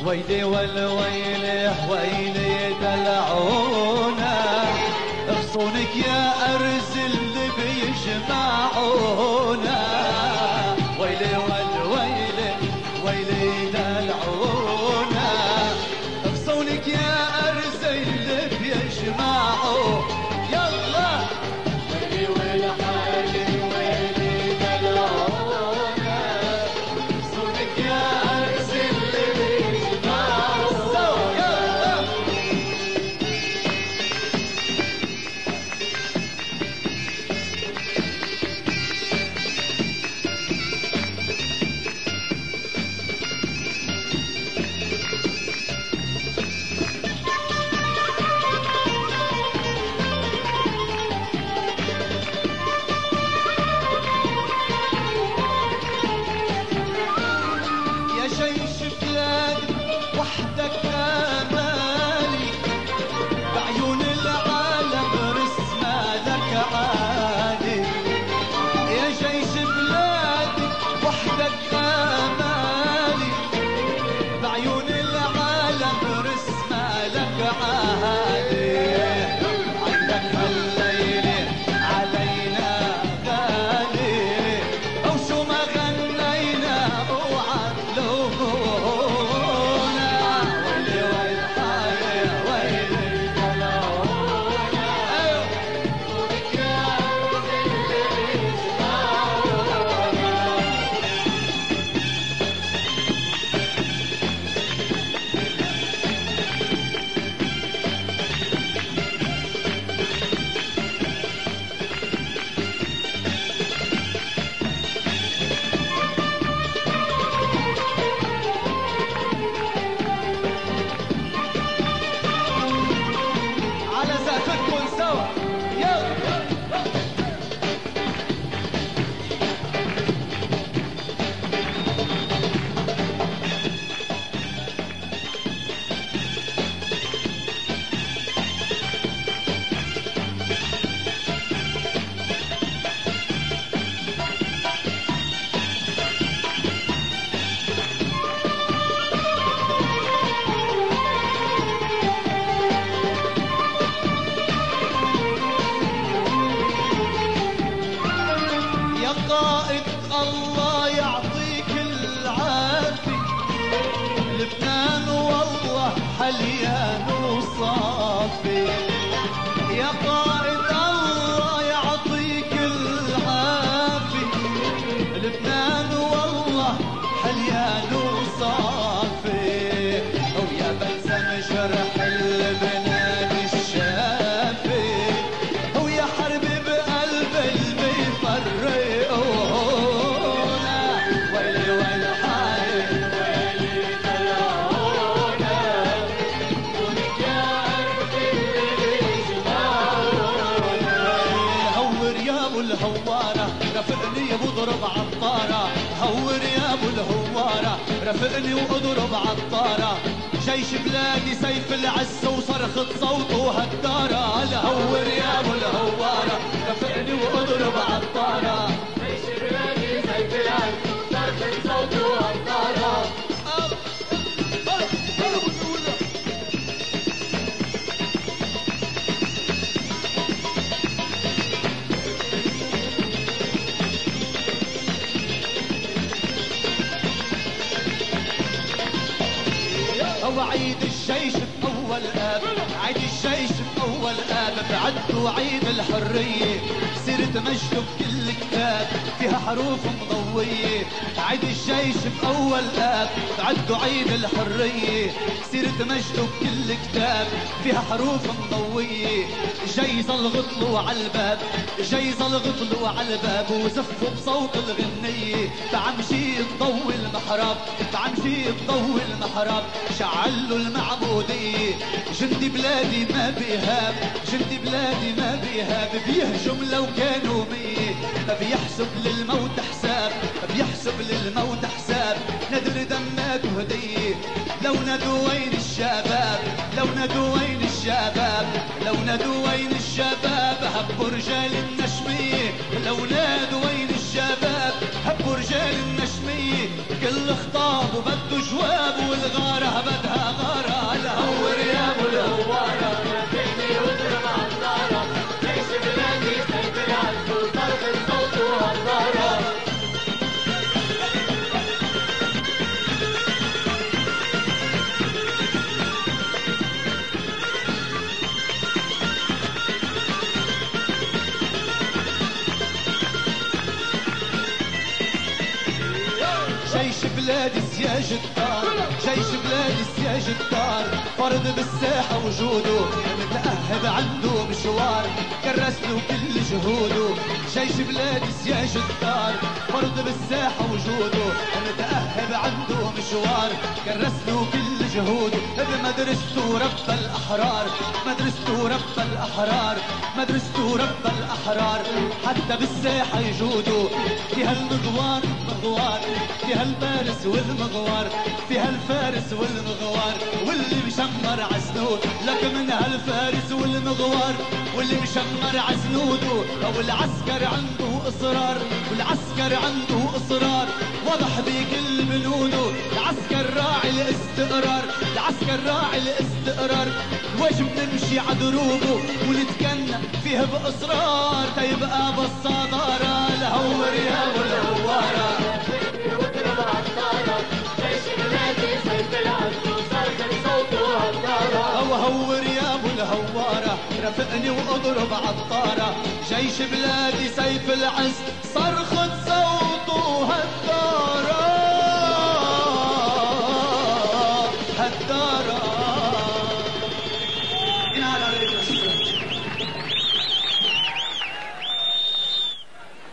ويلي والويلي ويلي دلعونا اغصونك يا أرز اللي بيجمعونا ويلي والويلي ويلي دلعونا اغصونك يا أرز اللي بيجمعونا يلا ويلي والحالي ويلي دلعونا اغصونك يا أرز اللي بيجمعونا يلا وحدك امالي بعيون العالم رسمة لك عالي يا جيش بلادي وحدك امالي بعيون العالم رسمة لك عالي عندك هالليل علينا غالي او شو ما غنينا اوعى تلومونا على زقفتكم سوا يلا يا قائد الله يعطيك العافية لبنان والله حليان وصافي يا قائد الله يعطيك العافية لبنان والله حليان وصافي ويا بلسم جرح البنان الشافي ويا حربي بقلب فرقونا ويلي والحالي ويلي دلعونا دونك يا أرض اللي بيجمعونا هور يا ابو الهوارة رافقني واضرب عطارة هور يا ابو الهوارة رافقني واضرب عطارة جيش بلادي سيف العز وصرخة صوته هدارة هور يا ابو الهوارة رافقني واضرب عطارة جيش بلادي سيف العز وصرخة صوته هدارة هو عيد الجيش بأول آب عيد الجيش بأول آب بعدوا عيد الحرية سيرة مجده بكل كتاب فيها حروف مضوية عيد الجيش بأول آب بعدوا عيد الحرية سيرة مجده بكل كتاب فيها حروف مضوية جاي زلغط له عالباب جاي زلغط له عالباب وزفوا بصوت الغنية بعمشي تضوي المحراب بعمشي تضوي المحراب شعلوا المعبودية جندي بلادي ما بيهاب جندي بلادي ما بيهاب بيهجم لو كانوا مية ما بيحسب للموت حساب ما بيحسب للموت حساب ندر دمات وهدية لو ندوا وين الشباب لو ندوا وين الشباب لو ندوا وين الشباب هبوا رجال النشمية لو نادوا وين الشباب هبوا رجال النشمية كل خطاب وبده جواب والغارة بدها سياج الدار، جيش بلادي سياج الدار، فرض بالساحة وجوده، متأهب عنده مشوار، كرس له كل جهوده، جيش بلادي سياج الدار، فرض بالساحة وجوده، متأهب عنده مشوار، كرس له كل جهوده، بمدرسته رب الأحرار، مدرسته رب الأحرار، مدرسته رب الأحرار، حتى بالساحة يجودوا، فيها المغوار مغوار، فيها الفارس والمغوار، فيها الفارس والمغوار، واللي مشمر عزنود لك من هالفارس والمغوار، واللي مشمر عزنوده، والعسكر عنده إصرار، والعسكر عنده إصرار، واضح بكل بنوده، العسكر راعي الاستقرار، العسكر راعي الاستقرار، واجب نمشي عدروبه ونتكنى فيه بإصرار، تيبقى بالصدارة الهور يا والهوارة، واضرب عالطارة، جيش بلادي سيف العز وصرخ صوته هالطارة، هور يا ابو الهوارة، رافقني واضرب عالطارة، جيش بلادي سيف العز صرخة صوته